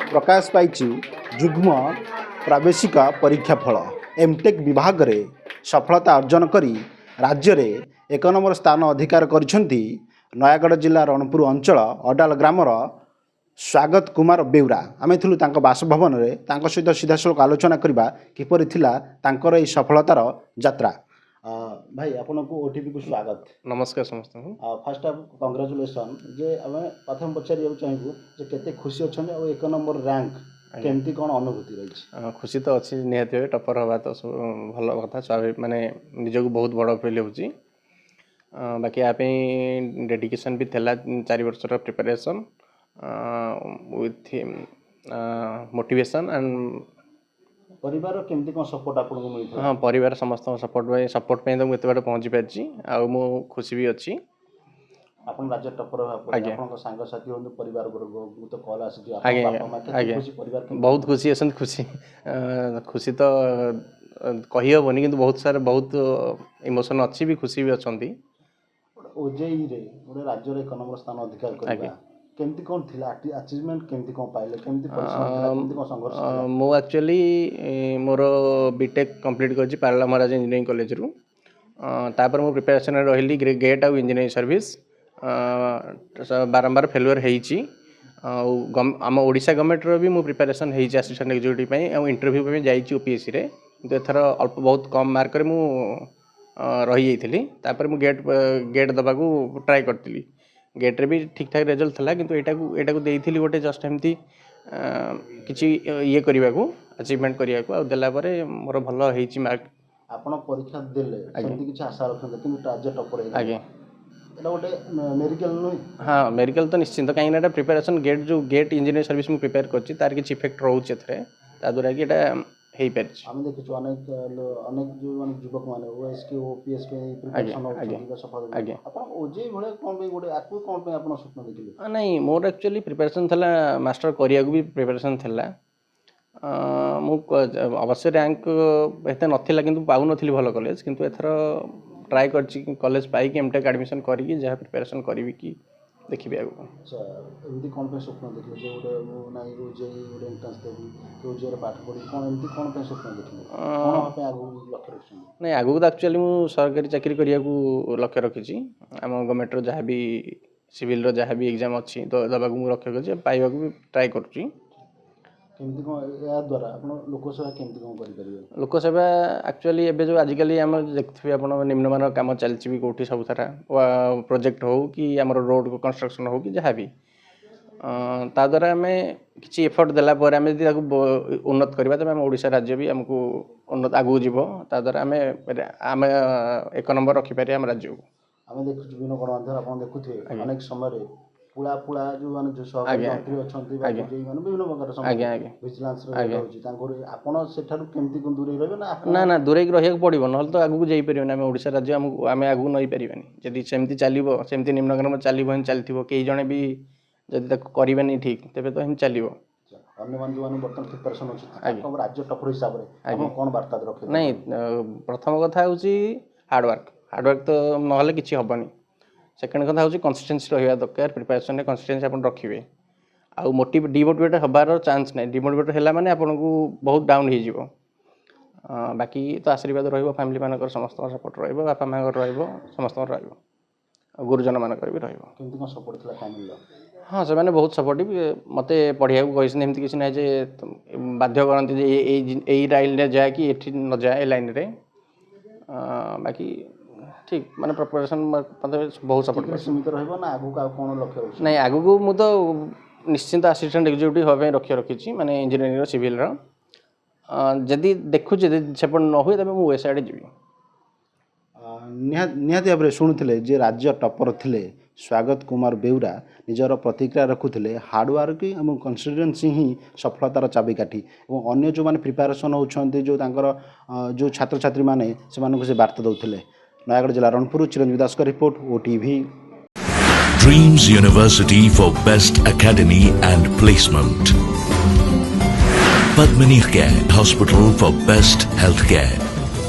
प्रकाश पाई जुग्म प्रावेशिक परीक्षा फल एमटेक विभाग रे सफलता अर्जन करी राज्य रे 1 नंबर स्थान अधिकार करिसेंती नयागढ़ जिला रणपुर अंचल अडाल ग्रामर स्वागत कुमार बेउरा। आम थिलु तांको बासभवन रे तांको सहित सीधासलख आलोचना करबा किपरि थिला तांकर ए सफलतार यात्रा। भाई आपन को ओटीपी को स्वागत। नमस्कार समस्त फर्स्ट ऑफ कांग्रेचुलेशन जे आम प्रथम पचारिया चाहिए जे केते खुशी अछन और 1 नंबर रैंक केमती कोन अनुभूति रही। खुशी तो अच्छी निहत टपर हवा तो भल कथा स्वाभाविक माने निजको बहुत बड़ फील होची। बाकी आप डेडिकेशन भी थिला 4 वर्षर प्रिपरेशन विथ मोटिवेशन एंड परिवार केमती कोन सपोर्ट आपन को मिलथि। हां परिवार समस्त सपोर्ट पे तो एते बाटे पहुंची पारची आ मो खुशी भी अच्छी। आपन राज्य टपर आपन को संग साथी होन परिवार वर्ग तो कॉल आसी आपन खुशी परिवार बहुत खुशी असन खुशी तो कहि होबनी किंतु बहुत सारे बहुत इमोशन अच्छी भी खुशी भी अछंती। ओजेई रे ओरे राज्य रे 1 नंबर स्थान अधिकार करबा केमती कोन थिला अचीवमेंट केमती कोन पाइले केमती परिश्रम केमती कोन संघर्ष मो एक्चुअली मोर बीटेक कंप्लीट करछि पारला महाराज इंजीनियरिंग कॉलेज रु तापर मो प्रिपरेशन रहिली गेट आ इंजीनियरिंग सर्विस बारंबार फेलुअर हेइछि। आम ओडिशा गवर्नमेंट रो भी मो प्रिपरेशन हेइछि असिस्टेंट एग्जीक्यूटिव पई आ इंटरव्यू पे जाइछि ओपीएससी रे किंतु एथर अल्प बहुत कम मार्क रे मु रही जाइथिली। तापर मु गेट दबा को ट्राई करथिली गेट रे भी ठीक ठाक रिजल्ट थला किंतु एटा को देइथिली गोटे जस्ट एमती किछि ये करबा को अचीवमेंट करबा को आ देला परे मोर भलो हेइछि मार्क। आपण परीक्षा देले सेमती किछि आशा रखन किंतु राज्य टपर हे आगे एटा गोटे मेडिकल नो। हां मेडिकल तो निश्चिंत कहीं ना प्रिपरेशन गेट इंजीनियर सर्विस मु प्रिपेयर करछि तार किछि इफेक्ट रहउछि एथरे ता द्वारा कि एटा हेइ परछि। हम देखिछु अनेक जो माने युवक माने ओएसके ओपीएस पे प्रिपरेशन होछि सफल आगे आपण ओजे भले कोन पे गोटे आकु कोन पे आपण स्वप्न देखिले। नहीं मोर एक्चुअली प्रिपरेशन थला मास्टर करिया को भी प्रिपरेशन थला मु अवश्य रैंक एते नथिला किंतु पाउ नथिली भलो कॉलेज किंतु एथर ट्राई करछि कॉलेज पाई कि एमटेक एडमिशन करी कि जहा प्रिपरेशन करबी कि देखिबे आगु। अच्छा एमती कोन पे स्वप्न देखिले जे गोटे नाइ रोजे गोटे एंट्रेंस देबी रोजे रे पाठ पढी कोन एमती कोन पे स्वप्न देखिले कोन पे आगु लक्ष्य रखछि। नहीं आगु तो एक्चुअली मु सरकारी चाकरी करिया को लक्ष्य रखिछि हम गवर्नमेंट रो जहा भी सिविल रो जहा भी एग्जाम अछि तो दबा को मु लक्ष्य करछि पाइबा को भी ट्राई करछि। केमती को या द्वारा आपण लोक सेवा केमती को करि परिबे। लोक सेवा एक्चुअली एबे जो आजिकली हम देखथि आपण निम्नमान काम चलछि भी कोठी सब सारा प्रोजेक्ट हो कि हमर रोड को कंस्ट्रक्शन हो कि जहा भी ता द्वारा हमें किछि एफर्ट देला पर हमें यदि उन्नत करबा त हम ओडिशा राज्य भी हमको उन्नत आगु जीवो ता द्वारा हमें 1 नंबर रखि पारे हम राज्य को। हम देखु विभिन्न गणमाध्यम आपण देखुथे अनेक समय रे पुला जो माने जो सहकारी मंत्री अछंती बा जे माने विभिन्न प्रकार समय विजिलेंस रे होछि तांको आपण सेठारु केमती को दूरे रहबे ना ना दूरे रहिया पड़िबो न तो आगु जाई परिबो ना हम ओडिशा राज्य हम आगु नई परिबानी जदी सेमती चलिबो सेमती निम्नक्रम चलिबो हम चलथिबो केई जणे भी जदी तक करिबानी ठीक तबे तो हम चलिबो। अन्य मान जो माने बर्तन प्रिपरेशन होछि ताको राज्य टपर हिसाब रे आपण कोन वार्ता रखे। नहीं प्रथम कथा होछि हार्ड वर्क तो नहले किछि हबनी। सेकेंड कथा होछि कंसिस्टेंसी रहिबा दरकार प्रिपरेशन रे कंसिस्टेंसी आपण रखिबे आ डिमोटिवेट हबार चांस नै डिमोटिवेट होला माने आपण को बहुत डाउन हे जिवो। बाकी तो आशीर्वाद रहिबो फैमिली मानकर समस्त सपोर्ट रहिबो बापा मानकर रहिबो समस्त रहिबो गुरुजन मानकर भी रहिबो। केमती को सपोर्ट थला फैमिली। हाँ से माने बहुत सपोर्टिव मते पढ़िया को कहिसन एमती किछ नै जे बाध्य करंती जे एई लाइन रे जाय कि एठी न जाय ए लाइन रे बाकी ठीक माने प्रिपरेशन मते बहुत सपोर्ट कर सीमित रहबो ना आगु का कोन लक्ष्य रखछि। नहीं आगु को मु तो निश्चिंत असिस्टेंट एग्जीक्यूटिव होबे लक्ष्य रखिछि माने इंजीनियरिंग सिविल रो जदी देखु जे सेपन न होय तबे मु वेसाइड जिवि। निहाती भाव शुणुले जे राज्य टपर थिले स्वागत कुमार बेउरा निजर प्रतिक्रिया रखुले हार्डवर्क और कंसिस्टेंसी ही सफलतार चाबिकाठी और अन्य जो मैंने प्रिपेरेसन होती जो जो छात्र छात्री मैंने से वार्ता दौले। नयागढ़ जिला रणपुर चिरंजीवी दास का report OTV. Dreams University for Best Academy and Placement. Padmini Care Hospital for Best Healthcare.